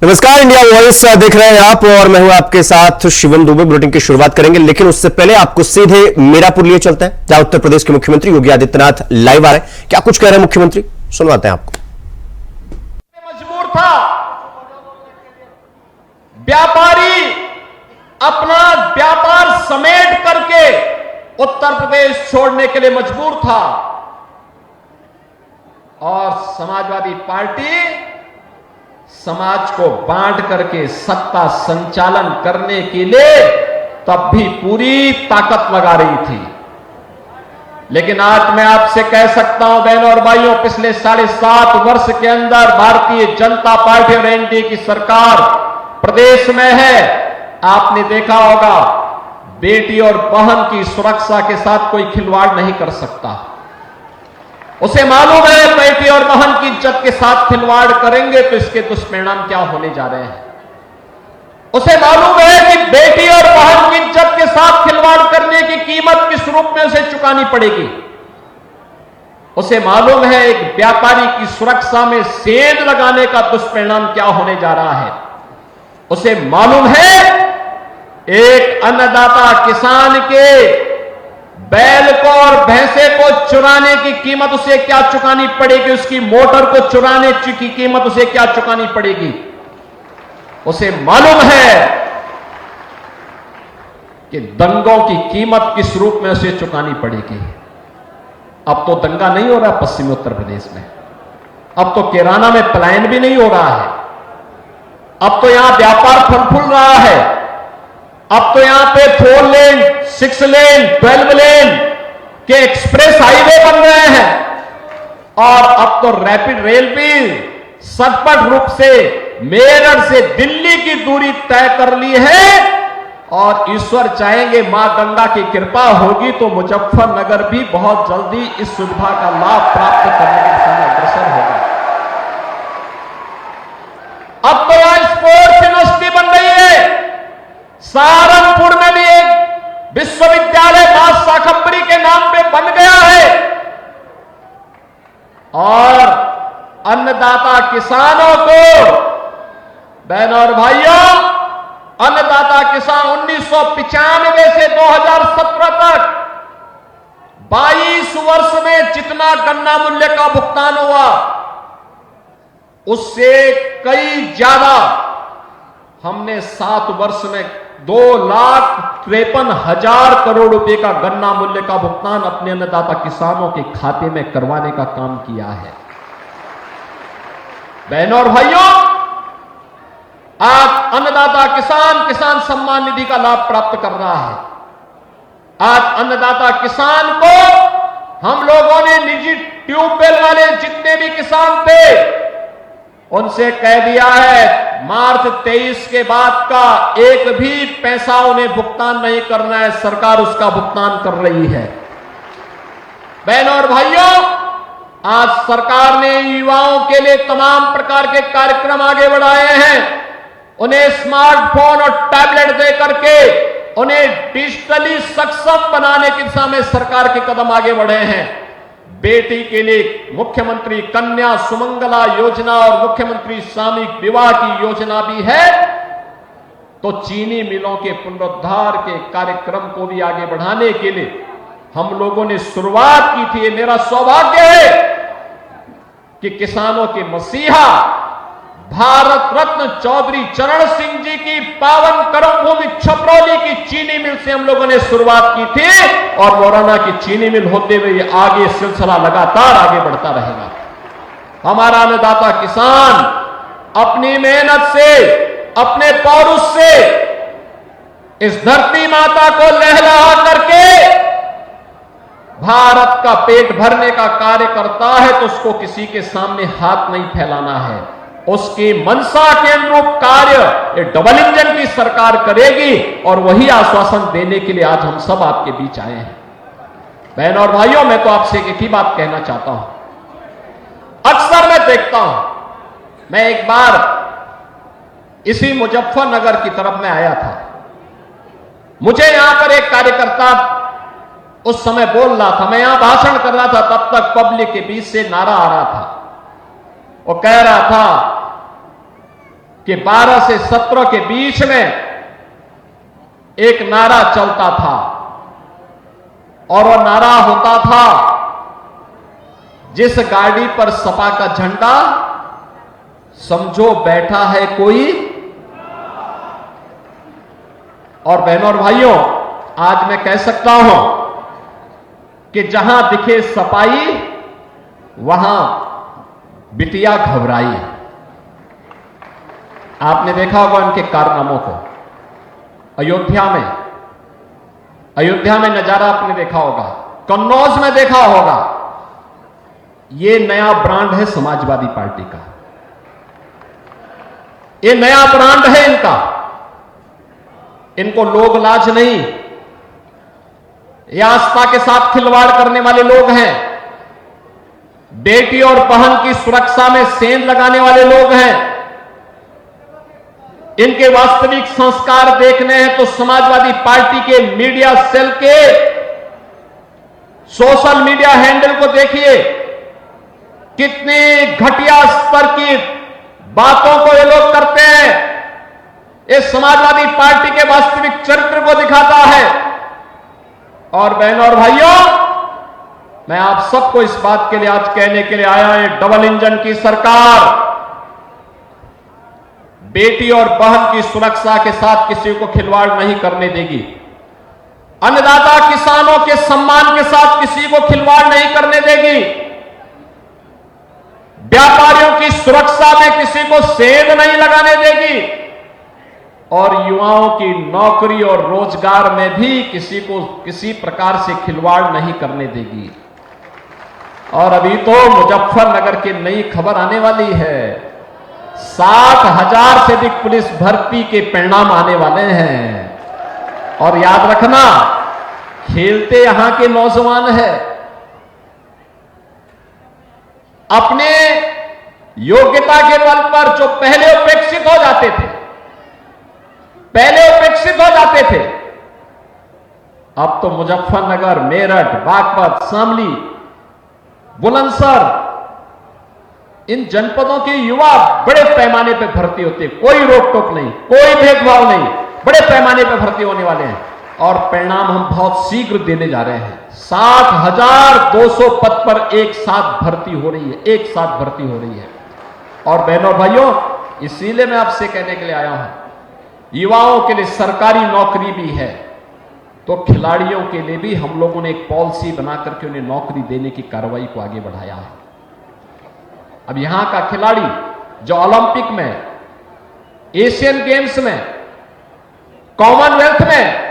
नमस्कार, India voice देख रहे हैं आप और मैं हूं आपके साथ शिवम दुबे। बुलेटिन की शुरुआत करेंगे, लेकिन उससे पहले आपको सीधे मीरापुर लिए चलते हैं, जहां उत्तर प्रदेश के मुख्यमंत्री योगी आदित्यनाथ लाइव आ रहे हैं। क्या कुछ कह रहे हैं मुख्यमंत्री, सुनवाते हैं आपको। मजबूर था, व्यापारी अपना व्यापार समेट करके उत्तर प्रदेश छोड़ने के लिए मजबूर था और समाजवादी पार्टी समाज को बांट करके सत्ता संचालन करने के लिए तब भी पूरी ताकत लगा रही थी। लेकिन आज मैं आपसे कह सकता हूं बहनों और भाइयों, पिछले 7.5 वर्ष के अंदर भारतीय जनता पार्टी और एनडीए की सरकार प्रदेश में है। आपने देखा होगा, बेटी और बहन की सुरक्षा के साथ कोई खिलवाड़ नहीं कर सकता। उसे मालूम है बेटी और बहन की इज्जत के साथ खिलवाड़ करेंगे तो इसके दुष्परिणाम क्या होने जा रहे हैं। उसे मालूम है कि बेटी और बहन की इज्जत के साथ खिलवाड़ करने की कीमत किस रूप में उसे चुकानी पड़ेगी। उसे मालूम है एक व्यापारी की सुरक्षा में सेंध लगाने का दुष्परिणाम क्या होने जा रहा है। उसे मालूम है एक अन्नदाता किसान के बैल को और भैंसे को चुराने की कीमत उसे क्या चुकानी पड़ेगी, उसकी मोटर को चुराने की कीमत उसे क्या चुकानी पड़ेगी। उसे मालूम है कि दंगों की कीमत किस रूप में उसे चुकानी पड़ेगी। अब तो दंगा नहीं हो रहा पश्चिमी उत्तर प्रदेश में, अब तो किराना में पलायन भी नहीं हो रहा है, अब तो यहां व्यापार फल फूल रहा है। अब तो यहां पे 4 लेन, 6 लेन, 12 लेन के एक्सप्रेस हाईवे बन रहे हैं और अब तो रैपिड रेल भी सचपट रूप से मेरठ से दिल्ली की दूरी तय कर ली है। और ईश्वर चाहेंगे, मां गंगा की कृपा होगी तो मुजफ्फरनगर भी बहुत जल्दी इस सुविधा का लाभ प्राप्त करने के दिशा में अग्रसर होगा। अब तो यहां स्पोर्ट्स यूनिवर्सिटी बन रही है। सहारनपुर में भी एक विश्वविद्यालय मां शाकंभरी के नाम पे बन गया है। और अन्नदाता किसानों को, बहनों और भाइयों, अन्नदाता किसान 1995 से 2017 तक 22 वर्ष में जितना गन्ना मूल्य का भुगतान हुआ उससे कई ज्यादा हमने 7 वर्ष में 2,53,000 करोड़ रुपए का गन्ना मूल्य का भुगतान अपने अन्नदाता किसानों के खाते में करवाने का काम किया है। बहनों और भाइयों, आज अन्नदाता किसान सम्मान निधि का लाभ प्राप्त कर रहा है। आज अन्नदाता किसान को हम लोगों ने निजी ट्यूबवेल वाले जितने भी किसान थे उनसे कह दिया है मार्च 23 के बाद का एक भी पैसा उन्हें भुगतान नहीं करना है, सरकार उसका भुगतान कर रही है। बहनों और भाइयों, आज सरकार ने युवाओं के लिए तमाम प्रकार के कार्यक्रम आगे बढ़ाए हैं। उन्हें स्मार्टफोन और टैबलेट दे करके उन्हें डिजिटली सक्षम बनाने की दिशा में सरकार के कदम आगे बढ़े हैं। बेटी के लिए मुख्यमंत्री कन्या सुमंगला योजना और मुख्यमंत्री सामूहिक विवाह की योजना भी है। तो चीनी मिलों के पुनरुद्धार के कार्यक्रम को भी आगे बढ़ाने के लिए हम लोगों ने शुरुआत की थी। ये मेरा सौभाग्य है कि किसानों के मसीहा भारत रत्न चौधरी चरण सिंह जी की पावन कर्मभूमि छपरौली की चीनी मिल से हम लोगों ने शुरुआत की थी और मोराना की चीनी मिल होते हुए ये आगे सिलसिला लगातार आगे बढ़ता रहेगा। हमारा अन्नदाता किसान अपनी मेहनत से, अपने पौरुष से इस धरती माता को लहला करके भारत का पेट भरने का कार्य करता है तो उसको किसी के सामने हाथ नहीं फैलाना है। उसकी मंशा के अनुरूप कार्य ये डबल इंजन की सरकार करेगी और वही आश्वासन देने के लिए आज हम सब आपके बीच आए हैं। बहनों और भाइयों, मैं तो आपसे एक ही बात कहना चाहता हूं। अक्सर मैं देखता हूं, मैं एक बार इसी मुजफ्फरनगर की तरफ में आया था। मुझे यहां पर एक कार्यकर्ता उस समय बोल रहा था, मैं यहां भाषण कर रहा था, तब तक पब्लिक के बीच से नारा आ रहा था। वो कह रहा था कि 12 से 17 के बीच में एक नारा चलता था और वह नारा होता था, जिस गाड़ी पर सपा का झंडा समझो बैठा है कोई। और बहनों और भाइयों, आज मैं कह सकता हूं कि जहां दिखे सपाई वहां बिटिया घबराई। आपने देखा होगा उनके कारनामों को। अयोध्या में नजारा आपने देखा होगा, कन्नौज में देखा होगा। ये नया ब्रांड है समाजवादी पार्टी का, ये नया ब्रांड है इनका। इनको लोग लाज नहीं, ये आस्था के साथ खिलवाड़ करने वाले लोग हैं, बेटी और बहन की सुरक्षा में सेंध लगाने वाले लोग हैं। इनके वास्तविक संस्कार देखने हैं तो समाजवादी पार्टी के मीडिया सेल के सोशल मीडिया हैंडल को देखिए, कितनी घटिया स्तर की बातों को ये लोग करते हैं। ये समाजवादी पार्टी के वास्तविक चरित्र को दिखाता है। और बहनों और भाइयों, मैं आप सबको इस बात के लिए आज कहने के लिए आया हूं, डबल इंजन की सरकार बेटी और बहन की सुरक्षा के साथ किसी को खिलवाड़ नहीं करने देगी। अन्नदाता किसानों के सम्मान के साथ किसी को खिलवाड़ नहीं करने देगी। व्यापारियों की सुरक्षा में किसी को सेंध नहीं लगाने देगी। और युवाओं की नौकरी और रोजगार में भी किसी को किसी प्रकार से खिलवाड़ नहीं करने देगी। और अभी तो मुजफ्फरनगर की नई खबर आने वाली है, 60,000 से अधिक पुलिस भर्ती के परिणाम आने वाले हैं। और याद रखना, खेलते यहां के नौजवान हैं। अपने योग्यता के बल पर जो पहले उपेक्षित हो जाते थे, अब तो मुजफ्फरनगर, मेरठ, बागपत, शामली, बुलंदशहर, इन जनपदों के युवा बड़े पैमाने पर भर्ती होते हैं। कोई रोक टोक नहीं, कोई भेदभाव नहीं, बड़े पैमाने पर भर्ती होने वाले हैं। और परिणाम हम बहुत शीघ्र देने जा रहे हैं। 60,200 पद पर एक साथ भर्ती हो रही है, और बहनों भाइयों, इसीलिए मैं आपसे कहने के लिए आया हूं, युवाओं के लिए सरकारी नौकरी भी है, तो खिलाड़ियों के लिए भी हम लोगों ने एक पॉलिसी बनाकर के उन्हें नौकरी देने की कार्रवाई को आगे बढ़ाया है। अब यहां का खिलाड़ी जो ओलंपिक में, एशियन गेम्स में, कॉमनवेल्थ में,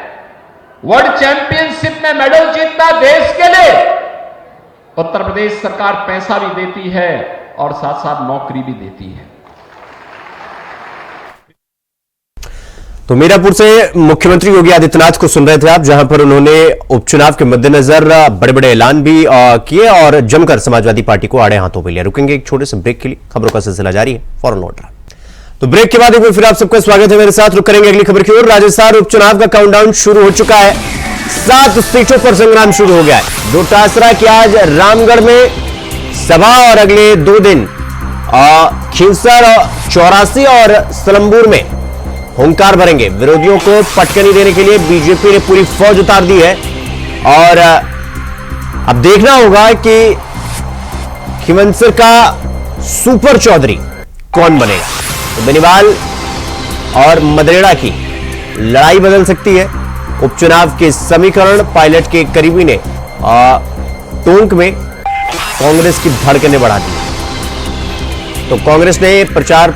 वर्ल्ड चैंपियनशिप में मेडल जीतता देश के लिए, उत्तर प्रदेश सरकार पैसा भी देती है और साथ साथ नौकरी भी देती है। तो मीरापुर से मुख्यमंत्री योगी आदित्यनाथ को सुन रहे थे आप, जहां पर उन्होंने उपचुनाव के मद्देनजर बड़े बड़े ऐलान भी किए और जमकर समाजवादी पार्टी को आड़े हाथों पे लिया। रुकेंगे एक छोटे से ब्रेक के लिए, खबरों का सिलसिला जारी है, फौरन लौट रहा। तो ब्रेक के बाद एक बार फिर आप सबका स्वागत है मेरे साथ। रुक करेंगे अगली खबर की ओर। राजस्थान उपचुनाव का काउंटडाउन शुरू हो चुका है। 7 सीटों पर संग्राम शुरू हो गया है। डोटासरा की आज रामगढ़ में सभा और अगले 2 दिन खींवसर, चौरासी और सलमपुर में हुंकार भरेंगे। विरोधियों को पटकनी देने के लिए बीजेपी ने पूरी फौज उतार दी है। और अब देखना होगा कि खींवसर का सुपर चौधरी कौन बनेगा। तो बेनीवाल और मदरेड़ा की लड़ाई बदल सकती है। उपचुनाव के समीकरण पायलट के करीबी ने टोंक में कांग्रेस की धड़कनें बढ़ा दी। तो कांग्रेस ने प्रचार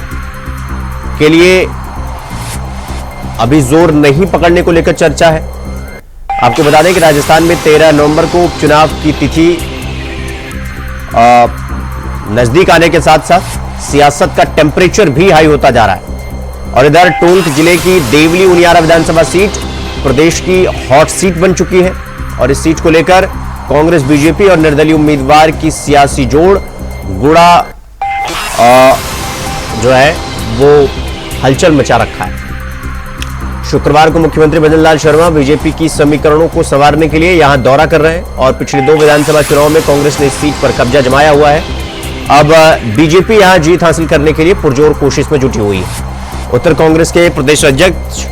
के लिए अभी जोर नहीं पकड़ने को लेकर चर्चा है। आपको बता दें कि राजस्थान में 13 नवंबर को उपचुनाव की तिथि नजदीक आने के साथ साथ सियासत का टेम्परेचर भी हाई होता जा रहा है। और इधर टोंक जिले की देवली उनियारा विधानसभा सीट प्रदेश की हॉट सीट बन चुकी है। और इस सीट को लेकर कांग्रेस, बीजेपी और निर्दलीय उम्मीदवार की सियासी जोड़ गुड़ा जो है वो हलचल मचा रखा है। शुक्रवार को मुख्यमंत्री भजनलाल शर्मा बीजेपी की समीकरणों को संवारने के लिए यहां दौरा कर रहे हैं। और पिछले 2 विधानसभा चुनाव में कांग्रेस ने इस सीट पर कब्जा जमाया हुआ है। अब बीजेपी यहां जीत हासिल करने के लिए पुरजोर कोशिश में जुटी हुई है। उत्तर कांग्रेस के प्रदेश अध्यक्ष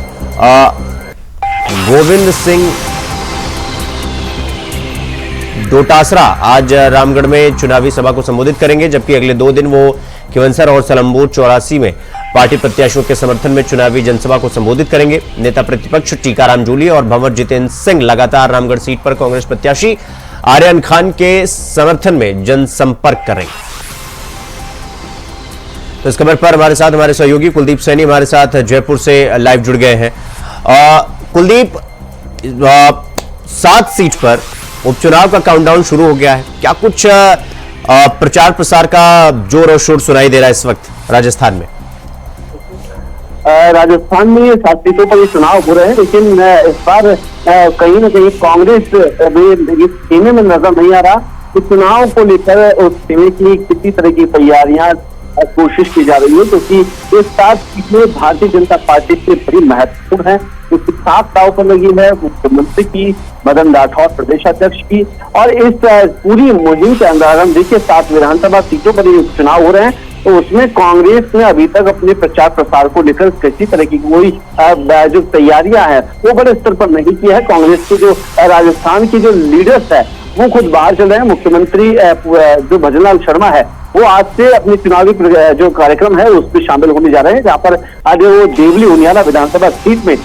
गोविंद सिंह डोटासरा आज रामगढ़ में चुनावी सभा को संबोधित करेंगे, जबकि अगले 2 दिन वो केवंसर और सलमपुर चौरासी में पार्टी प्रत्याशियों के समर्थन में चुनावी जनसभा को संबोधित करेंगे। नेता प्रतिपक्ष टीकाराम जूली और भंवर जितेंद्र सिंह लगातार रामगढ़ सीट पर कांग्रेस प्रत्याशी आर्यन खान के समर्थन में जनसंपर्क करेंगे। तो इस खबर पर हमारे साथ हमारे सहयोगी कुलदीप सैनी हमारे साथ जयपुर से लाइव जुड़ गए हैं। कुलदीप, 7 सीट पर उपचुनाव का काउंटडाउन शुरू हो गया है, क्या कुछ प्रचार प्रसार का जोर और शोर सुनाई दे रहा है इस वक्त राजस्थान में? राजस्थान में 7 सीटों पर ये चुनाव हो रहे हैं, लेकिन इस बार कहीं ना कहीं कांग्रेस इस खेमे में नजर नहीं आ रहा कि चुनाव को लेकर उस खेमे की किसी तरह की तैयारियां कोशिश की जा रही है, क्योंकि ये 7 सीटें भारतीय जनता पार्टी से बड़ी महत्वपूर्ण है, क्योंकि 7 दाव पर लगी है मुख्यमंत्री की, मदन राठौर प्रदेश अध्यक्ष की। और इस पूरी मुहिम के अंदर हम देखिए 7 विधानसभा सीटों पर ये चुनाव हो रहे हैं, तो उसमें कांग्रेस ने अभी तक अपने प्रचार प्रसार को लेकर किसी तरह की कोई जो तैयारियां हैं वो बड़े स्तर पर नहीं की है। कांग्रेस के जो राजस्थान के जो लीडर्स है वो खुद बाहर चल रहे हैं। मुख्यमंत्री जो भजनलाल शर्मा है वो आज से अपनी चुनावी जो कार्यक्रम है उसमें शामिल होने जा रहे हैं, जहां पर आज वो देवली उनियाला विधानसभा सीट में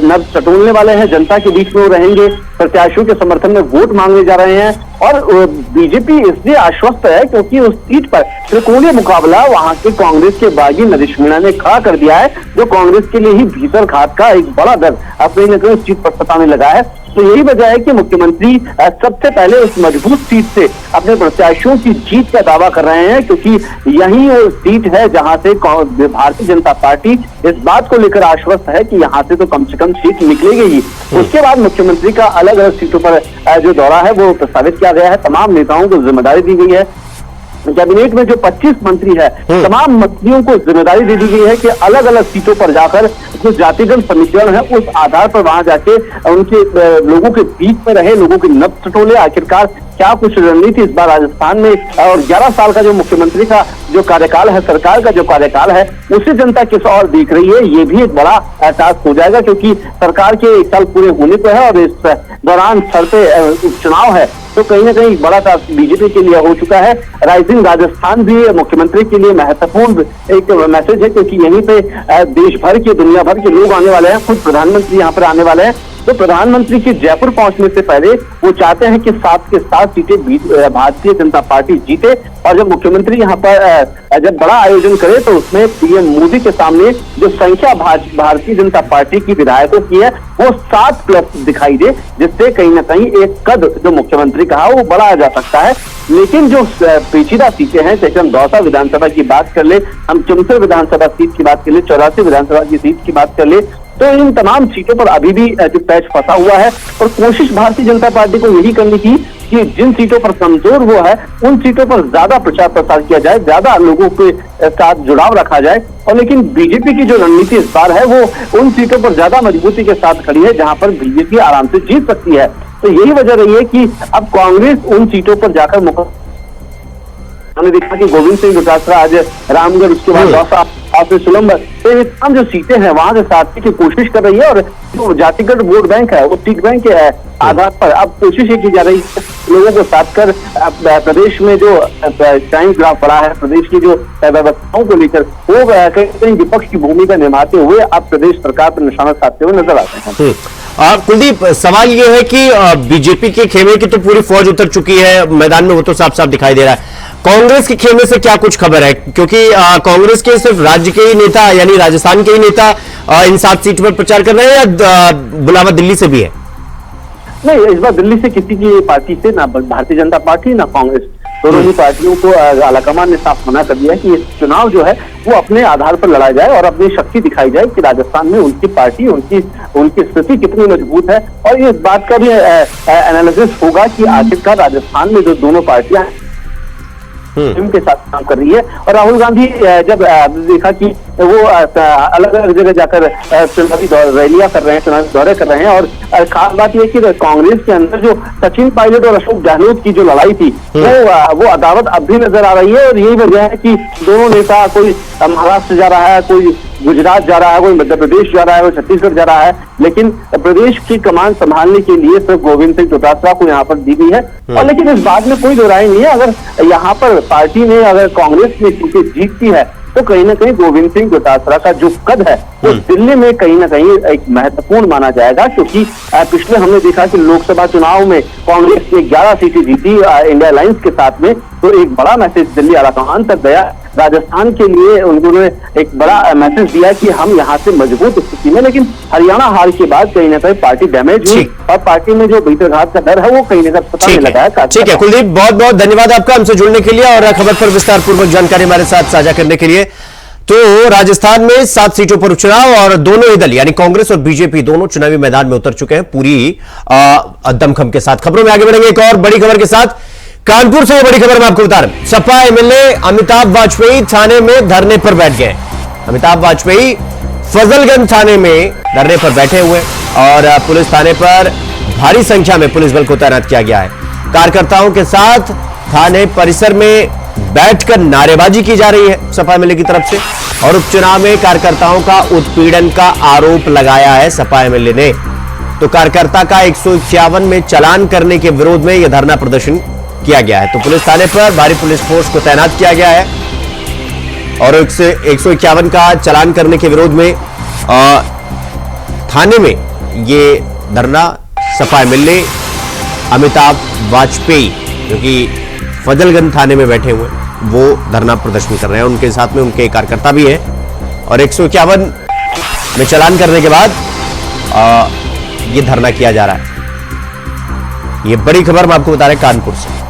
नब्ज टटोलने वाले हैं। जनता के बीच में वो रहेंगे, प्रत्याशियों के समर्थन में वोट मांगने जा रहे हैं। और बीजेपी इसलिए आश्वस्त है क्योंकि उस सीट पर त्रिकोणीय मुकाबला वहां के कांग्रेस के बागी नरेश मीणा ने खड़ा कर दिया है, जो कांग्रेस के लिए ही भीतर घात का एक बड़ा डर अपने न कहीं सीट पर सताने लगा है। तो यही वजह है कि मुख्यमंत्री सबसे पहले उस मजबूत सीट से अपने प्रत्याशियों की जीत का दावा कर रहे हैं, क्योंकि यही वो सीट है जहां से भारतीय जनता पार्टी इस बात को लेकर आश्वस्त है कि यहां से तो कम से कम सीट निकलेगी ही। उसके बाद मुख्यमंत्री का अलग अलग सीटों पर जो दौरा है वो प्रस्तावित किया गया है। तमाम नेताओं को जिम्मेदारी दी गई है। कैबिनेट में जो 25 मंत्री है, तमाम मंत्रियों को जिम्मेदारी दे दी गई है कि अलग अलग सीटों पर जाकर जो जातिगत समीकरण है उस आधार पर वहां जाके उनके लोगों के बीच में रहे, लोगों के नब्ज टटोले आखिरकार क्या कुछ रणनीति इस बार राजस्थान में। और 11 साल का जो मुख्यमंत्री का जो कार्यकाल है, सरकार का जो कार्यकाल है, उसे जनता किस और देख रही है, ये भी एक बड़ा टास्क हो जाएगा, क्योंकि सरकार के 1 साल पूरे होने पर है और इस दौरान सर पे उपचुनाव है। तो कहीं ना कहीं बड़ा टास्क बीजेपी के लिए हो चुका है। राइजिंग राजस्थान भी मुख्यमंत्री के लिए महत्वपूर्ण एक मैसेज है, क्योंकि यहीं पे देश भर के दुनिया भर के लोग आने वाले हैं, खुद प्रधानमंत्री यहाँ पर आने वाले हैं। तो प्रधानमंत्री के जयपुर पहुंचने से पहले वो चाहते हैं कि 7 के 7 सीटें भारतीय जनता पार्टी जीते। और जब मुख्यमंत्री यहाँ पर जब बड़ा आयोजन करे तो उसमें पीएम मोदी के सामने जो संख्या भारतीय जनता पार्टी की विधायकों की है वो 7+ दिखाई दे, जिससे कहीं ना कहीं एक कद जो मुख्यमंत्री कहा वो बढ़ाया जा सकता है। लेकिन जो पेचीदा सीटें हैं, जैसे हम दौसा विधानसभा की बात कर ले, हम चुमसर विधानसभा सीट की बात कर ले, चौरासी विधानसभा की सीट की बात कर ले, तो इन तमाम सीटों पर अभी भी जो पैच फंसा हुआ है। और कोशिश भारतीय जनता पार्टी को यही करनी थी कि जिन सीटों पर कमजोर वो है उन सीटों पर ज्यादा प्रचार प्रसार किया जाए, ज्यादा लोगों के साथ जुड़ाव रखा जाए। और लेकिन बीजेपी की जो रणनीति इस बार है वो उन सीटों पर ज्यादा मजबूती के साथ खड़ी है जहां पर बीजेपी आराम से जीत सकती है। तो यही वजह रही है कि अब कांग्रेस उन सीटों पर जाकर हमने देखा कि गोविंद सिंह डोटासरा आज रामगढ़, उसके बाद दौसा और सुलंबर, तो ये तमाम जो सीटें हैं वहां से साधने की कोशिश कर रही है। और जो जातिगत वोट बैंक है वो सीट बैंक के आधार पर अब कोशिश ये की जा रही है लोगों को साथ कर प्रदेश में जो क्राइम ग्राफ बढ़ा है, प्रदेश की जो व्यवस्थाओं को लेकर वो कहीं विपक्ष की भूमिका निभाते हुए अब प्रदेश सरकार पर निशाना साधते हुए नजर आते हैं। कुलदीप, सवाल ये है कि बीजेपी के खेमे की तो पूरी फौज उतर चुकी है मैदान में, वो तो साफ साफ दिखाई दे रहा है। कांग्रेस के खेमे से क्या कुछ खबर है? क्योंकि कांग्रेस के सिर्फ राज्य के ही नेता यानी राजस्थान के ही नेता इन 7 सीट पर प्रचार कर रहे हैं या बुलावा दिल्ली से भी है? नहीं, इस बार दिल्ली से किसी की पार्टी से ना भारतीय जनता पार्टी ना कांग्रेस, दोनों ही पार्टियों को आलाकमान ने साफ मना कर दिया है कि ये चुनाव जो है वो अपने आधार पर लड़ा जाए और अपनी शक्ति दिखाई जाए कि राजस्थान में उनकी पार्टी, उनकी स्थिति कितनी मजबूत है। और इस बात का भी एनालिसिस होगा कि आखिरकार राजस्थान में जो दोनों पार्टियां के साथ काम कर रही है। और राहुल गांधी जब देखा कि वो अलग अलग जगह जाकर चुनावी रैलियां कर रहे हैं, चुनावी दौरे कर रहे हैं। और खास बात यह कि कांग्रेस के अंदर जो सचिन पायलट और अशोक गहलोत की जो लड़ाई थी वो अदावत अब भी नजर आ रही है। और यही वजह है कि दोनों नेता, कोई महाराष्ट्र जा रहा है, कोई गुजरात जा रहा है, कोई मध्य प्रदेश जा रहा है, कोई छत्तीसगढ़ जा रहा है, लेकिन प्रदेश की कमान संभालने के लिए सिर्फ गोविंद सिंह डोटासरा को यहाँ पर दी गई है। और लेकिन इस बात में कोई दो राय नहीं है, अगर यहाँ पर पार्टी ने, अगर कांग्रेस ने सीटें जीतती है तो कहीं ना कहीं गोविंद सिंह डोटासरा का जो कद है वो दिल्ली में कहीं ना कहीं एक महत्वपूर्ण माना जाएगा। क्योंकि पिछले हमने देखा कि लोकसभा चुनाव में कांग्रेस ने 11 सीटें जीती इंडिया अलायंस के साथ में, तो एक बड़ा मैसेज दिल्ली आलाकमान तक गया। राजस्थान के लिए उन्होंने एक बड़ा मैसेज दिया कि हम यहाँ से मजबूत स्थिति में, लेकिन हरियाणा हार के बाद कहीं ना कहीं पार्टी डैमेज हुई और पार्टी में जो भीतरघात का डर है वो कहीं ना कहीं पता नहीं लगा है। ठीक है कुलदीप, बहुत बहुत धन्यवाद आपका हमसे जुड़ने के लिए और खबर पर विस्तार पूर्वक जानकारी हमारे साथ साझा करने के लिए। तो राजस्थान में 7 सीटों पर उपचुनाव और दोनों ही दल यानी कांग्रेस और बीजेपी दोनों चुनावी मैदान में उतर चुके हैं पूरी दमखम के साथ। खबरों में आगे बढ़ेंगे एक और बड़ी खबर के साथ। कानपुर से ये बड़ी खबर मैं आपको बता रहा हूं। सपा एमएलए अमिताभ वाजपेयी थाने में धरने पर बैठ गए। अमिताभ वाजपेयी फजलगंज थाने में धरने पर बैठे हुए और पुलिस थाने पर भारी संख्या में पुलिस बल को तैनात किया गया है। कार्यकर्ताओं के साथ थाने परिसर में बैठकर नारेबाजी की जा रही है सपा एमएलए की तरफ से। और उपचुनाव में कार्यकर्ताओं का उत्पीड़न का आरोप लगाया है सपा एमएलए ने। तो कार्यकर्ता का 151 में चालान करने के विरोध में यह धरना प्रदर्शन किया गया है। तो पुलिस थाने पर भारी पुलिस फोर्स को तैनात किया गया है और 151 का चालान करने के विरोध में थाने में ये धरना सपा एमएलए अमिताभ वाजपेयी जो कि फजलगंज थाने में बैठे हुए वो धरना प्रदर्शन कर रहे हैं। उनके साथ में उनके कार्यकर्ता भी हैं और 151 में चालान करने के बाद ये धरना किया जा रहा है। ये बड़ी खबर मैं आपको बता रहे कानपुर से,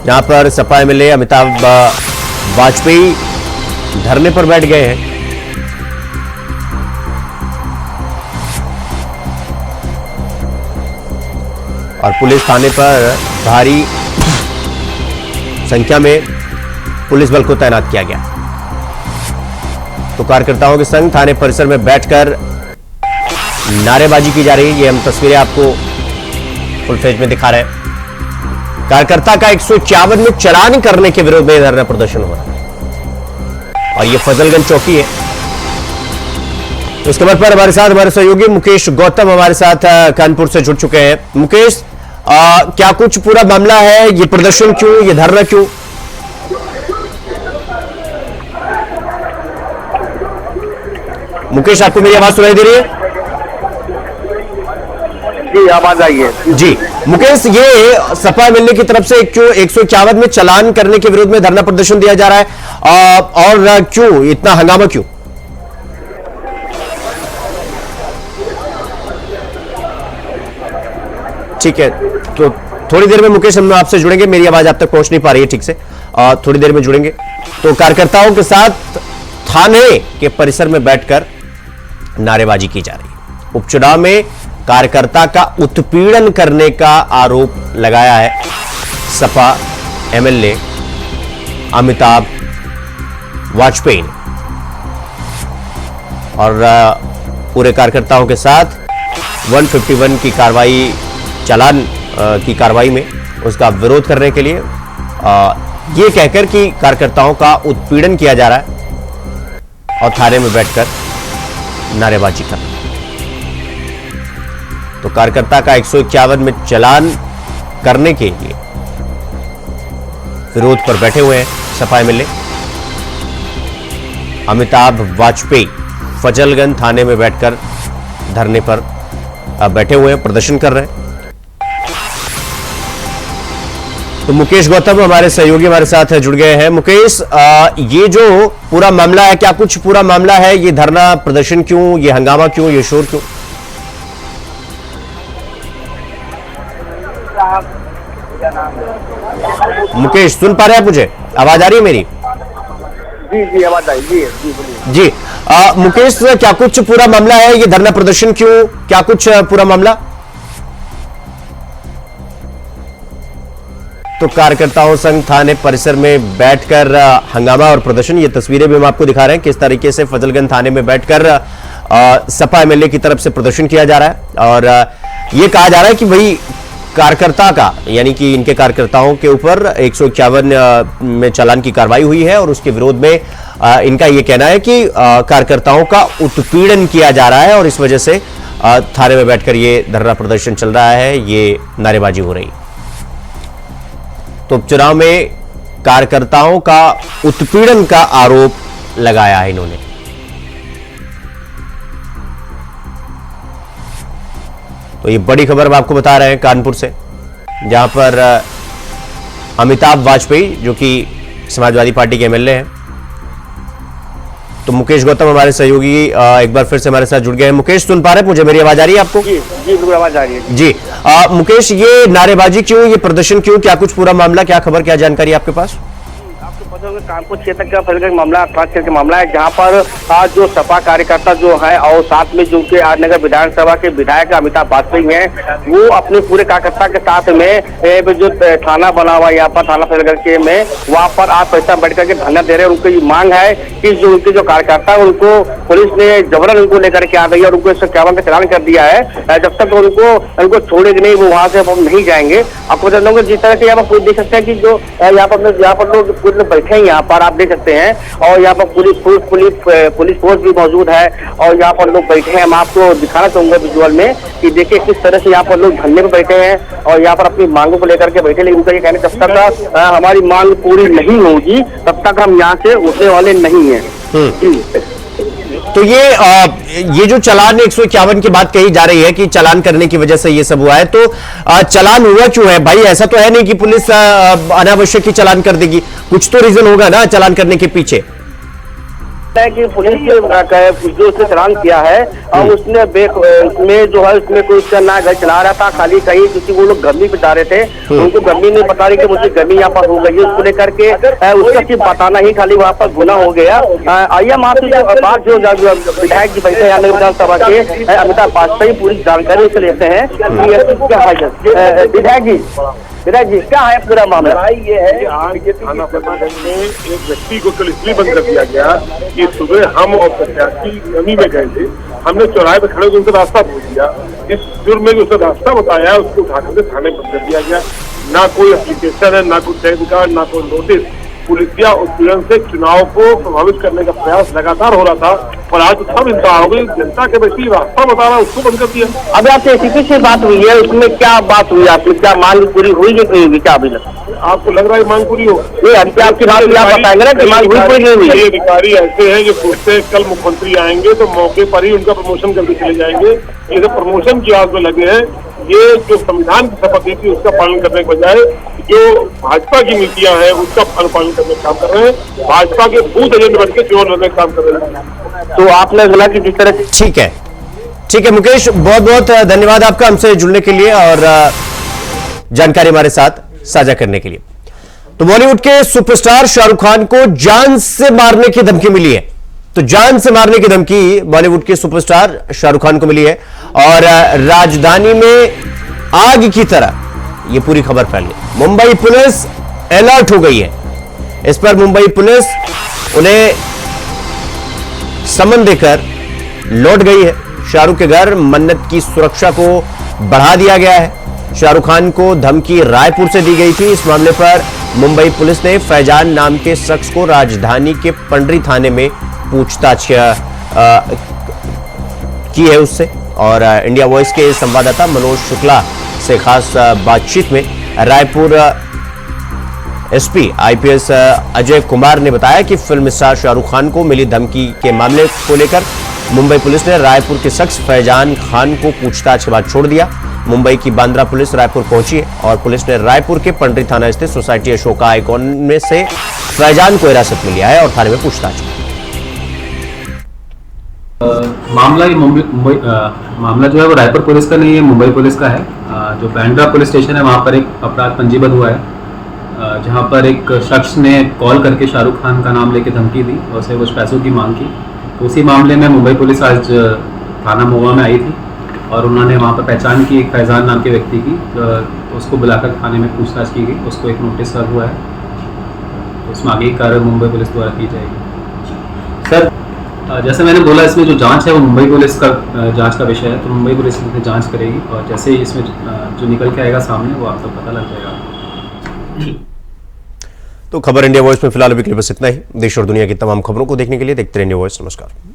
जहां पर सपा एमएलए अमिताभ वाजपेयी धरने पर बैठ गए हैं। और पुलिस थाने पर भारी संख्या में पुलिस बल को तैनात किया गया। तो कार्यकर्ताओं के संग थाने परिसर में बैठकर नारेबाजी की जा रही है। ये हम तस्वीरें आपको फुल पेज में दिखा रहे हैं। कार्यकर्ता का 151 में चालान करने के विरोध में धरना प्रदर्शन हो रहा है और ये फजलगंज चौकी है। इस खबर पर हमारे साथ हमारे सहयोगी मुकेश गौतम हमारे साथ कानपुर से जुड़ चुके हैं। मुकेश, क्या कुछ पूरा मामला है? ये प्रदर्शन क्यों, ये धरना क्यों? मुकेश, आपको मेरी आवाज सुनाई दे रही है? जी, आवाज आई है जी। मुकेश, ये सपा एमएलए की तरफ से क्यों 151 में चालान करने के विरोध में धरना प्रदर्शन दिया जा रहा है और क्यों इतना हंगामा क्यों? ठीक है, तो थोड़ी देर में मुकेश हम आपसे जुड़ेंगे। मेरी आवाज आप तक पहुंच नहीं पा रही है ठीक से, थोड़ी देर में जुड़ेंगे। तो कार्यकर्ताओं के साथ थाने के परिसर में बैठकर नारेबाजी की जा रही है। उपचुनाव में कार्यकर्ता का उत्पीड़न करने का आरोप लगाया है सपा एमएलए अमिताभ वाजपेयी ने और पूरे कार्यकर्ताओं के साथ 151 की कार्रवाई, चालान की कार्रवाई में उसका विरोध करने के लिए ये कहकर कि कार्यकर्ताओं का उत्पीड़न किया जा रहा है और थाने में बैठकर नारेबाजी कर रहा है। तो कार्यकर्ता का 151 में चालान करने के लिए विरोध पर बैठे हुए हैं सपा एमएलए अमिताभ वाजपेयी फजलगंज थाने में बैठकर धरने पर बैठे हुए हैं, प्रदर्शन कर रहे हैं। तो मुकेश गौतम हमारे सहयोगी हमारे साथ जुड़ गए हैं। मुकेश, ये जो पूरा मामला है, क्या कुछ पूरा मामला है? ये धरना प्रदर्शन क्यों, ये हंगामा क्यों, ये शोर क्यों? मुकेश, सुन पा रहे हैं आप मुझे? आवाज आ रही है मेरी? जी जी, आवाज आई। जी जी, बोलिए। जी, मुकेश, क्या कुछ पूरा मामला है? ये धरना प्रदर्शन क्यों, क्या कुछ पूरा मामला? तो कार्यकर्ताओं संघ थाने परिसर में बैठकर हंगामा और प्रदर्शन, ये तस्वीरें भी हम आपको दिखा रहे हैं किस तरीके से फजलगंज थाने में बैठकर सपा एमएलए की तरफ से प्रदर्शन किया जा रहा है। और ये कहा जा रहा है कि भाई कार्यकर्ता का, यानी कि इनके कार्यकर्ताओं के ऊपर 151 में चालान की कार्रवाई हुई है और उसके विरोध में इनका यह कहना है कि कार्यकर्ताओं का उत्पीड़न किया जा रहा है और इस वजह से थाने में बैठकर ये धरना प्रदर्शन चल रहा है, ये नारेबाजी हो रही। तो उपचुनाव में कार्यकर्ताओं का उत्पीड़न का आरोप लगाया है इन्होंने। तो ये बड़ी खबर हम आपको बता रहे हैं कानपुर से, जहां पर अमिताभ वाजपेयी जो कि समाजवादी पार्टी के एमएलए हैं, तो मुकेश गौतम हमारे सहयोगी एक बार फिर से हमारे साथ जुड़ गए हैं। मुकेश, सुन पा रहे हैं मुझे? मेरी आवाज आ रही है आपको? जी बिल्कुल आवाज आ रही है जी। मुकेश, ये नारेबाजी क्यों, ये प्रदर्शन क्यों, क्या कुछ पूरा मामला, क्या खबर, क्या जानकारी आपके पास? कानपुर क्षेत्र का फजलगंज मामला, थाना क्षेत्र का मामला है, जहां पर आज जो सपा कार्यकर्ता जो है और साथ में जो कि आज नगर विधानसभा के विधायक अमिताभ वाजपेयी हैं, वो अपने पूरे कार्यकर्ता के साथ में जो थाना बना हुआ यहाँ पर थाना फजलगंज के में, वहाँ पर आज पैसा बैठ करके धरना दे रहे हैं। उनकी मांग है कि जो उनके जो कार्यकर्ता है उनको पुलिस ने जबरन उनको लेकर के आ गई और उनको 151 का चालान कर दिया है। जब तक उनको छोड़ेंगे नहीं, वो वहाँ से हम नहीं जाएंगे। आपको बता दूंगा जिस तरह से यहाँ पर देख सकते हैं कि जो यहाँ पर लोग बैठे हैं, यहाँ पर आप देख सकते हैं, और यहाँ पर पुलिस फोर्स भी मौजूद है और यहाँ पर लोग बैठे हैं। मैं आपको दिखाना चाहूंगा विजुअल में कि देखिए किस तरह से यहाँ पर लोग धरने पे बैठे हैं और यहाँ पर अपनी मांगों को लेकर के बैठे। लेकिन उनका ये कहना जब तक हमारी मांग पूरी नहीं होगी तब तक हम यहाँ से उठने वाले नहीं है। तो ये जो चालान 151 की बात कही जा रही है कि चालान करने की वजह से ये सब हुआ है, तो चालान हुआ क्यों है भाई? ऐसा तो है नहीं कि पुलिस अनावश्यक ही चालान कर देगी, कुछ तो रीजन होगा ना चालान करने के पीछे। है कि पुलिस ने जो उसने चालान किया है और उसने उसमें जो है उसमें कोई उसका ना घर चला रहा था, खाली कहीं क्योंकि वो लोग गर्मी बिता रहे थे, उनको गर्मी नहीं बता रही कि मुझे गर्मी यहाँ पर हो गई है, उसको लेकर के उसका सिर्फ बताना ही खाली वहाँ पर गुना हो गया। आइए हम आपसे जो बात जो विधायक जी बैठे हैं विधानसभा के अमिताभ वाजपेयी, पूरी जानकारी से लेते हैं। विधायक जी क्या है पूरा मामला? ये है आज थाना फजलगंज में एक व्यक्ति को कल इसलिए बंद कर दिया गया कि सुबह हम और प्रत्याशी गर्मी में गए थे, हमने चौराहे पे खड़े होकर उनका रास्ता पूछ दिया। इस जुर्म में उसका रास्ता बताया, उसको उठाकर के थाने बंद कर दिया गया। ना कोई एप्लीकेशन है, ना कोई टैग कार्ड, ना कोई नोटिस। पुलिसिया उत्पीड़न से चुनाव को प्रभावित करने का प्रयास लगातार हो रहा था और आज सब इंतजार हो गई। जनता के व्यक्ति रास्ता बता रहा है, उसको बंद कर दिया। अभी आपसे एसीपी से बात हुई है, उसमें क्या बात हुई? आपकी क्या मांग पूरी हुई है नहीं हुई? क्या अभी आपको लग रहा है मांग पूरी हो? नहीं, अभी आपकी बात बताएंगे ना कि मांग हुई नहीं हुई? ये अधिकारी ऐसे हैं जो सोचते हैं कल मुख्यमंत्री आएंगे तो मौके पर ही उनका प्रमोशन करके चले जाएंगे। ये जो प्रमोशन की आस में लगे हैं, ये जो संविधान की शपथ दी थी उसका पालन करने के बजाय जो भाजपा की नीतियां हैं उसका अनुपालन करने का काम कर रहे हैं। भाजपा के बूथ एजेंट बन के चुनाव लड़ने का काम कर रहे हैं। तो आपने बोला कि जिस तरह ठीक है मुकेश, बहुत बहुत धन्यवाद आपका हमसे जुड़ने के लिए और जानकारी हमारे साथ साझा करने के लिए। तो बॉलीवुड के सुपरस्टार शाहरुख खान को जान से मारने की धमकी मिली है। तो जान से मारने की धमकी बॉलीवुड के सुपरस्टार शाहरुख खान को मिली है और राजधानी में आग की तरह ये पूरी खबर फैली। मुंबई पुलिस अलर्ट हो गई है। इस पर मुंबई पुलिस उन्हें समन देकर लौट गई है। शाहरुख के घर मन्नत की सुरक्षा को बढ़ा दिया गया है। शाहरुख खान को धमकी रायपुर से दी गई थी। इस मामले पर मुंबई पुलिस ने फैजान नाम के शख्स को राजधानी के पंडरी थाने में पूछताछ की है उससे। और इंडिया वॉइस के संवाददाता मनोज शुक्ला से खास बातचीत में रायपुर एसपी आईपीएस अजय कुमार ने बताया कि फिल्म स्टार शाहरुख खान को मिली धमकी के मामले को लेकर मुंबई पुलिस ने रायपुर के शख्स फैजान खान को पूछताछ के बाद छोड़ दिया। मुंबई की बांद्रा पुलिस रायपुर पहुंची है और पुलिस ने रायपुर के पंडरी थाना स्थित सोसाइटी अशोका आइकॉन में से फैजान को हिरासत में लिया है और थाने में पूछताछ की। मामला जो है वो रायपुर पुलिस का नहीं है, मुंबई पुलिस का है। जो बांद्रा पुलिस स्टेशन है वहाँ पर एक अपराध पंजीबद्ध हुआ है, जहाँ पर एक शख्स ने कॉल करके शाहरुख खान का नाम लेके धमकी दी और उसे कुछ पैसों की मांग की। तो उसी मामले में मुंबई पुलिस आज थाना महुआ में आई थी और उन्होंने वहाँ पर पहचान की एक फैजान नाम के व्यक्ति की। तो उसको बुलाकर थाने में पूछताछ की गई, उसको एक नोटिस सर्व हुआ है, उसमें आगे की कार्रवाई मुंबई पुलिस द्वारा की जाएगी। सर जैसे मैंने बोला, इसमें जो जांच है वो मुंबई पुलिस का जांच का विषय है, तो मुंबई पुलिस इसमें जांच करेगी और जैसे ही इसमें जो निकल के आएगा सामने वो आपको पता लग जाएगा। तो खबर इंडिया वॉइस में फिलहाल अभी के लिए बस इतना ही। देश और दुनिया की तमाम खबरों को देखने के लिए देखते रहिए इंडिया वॉइस। नमस्कार।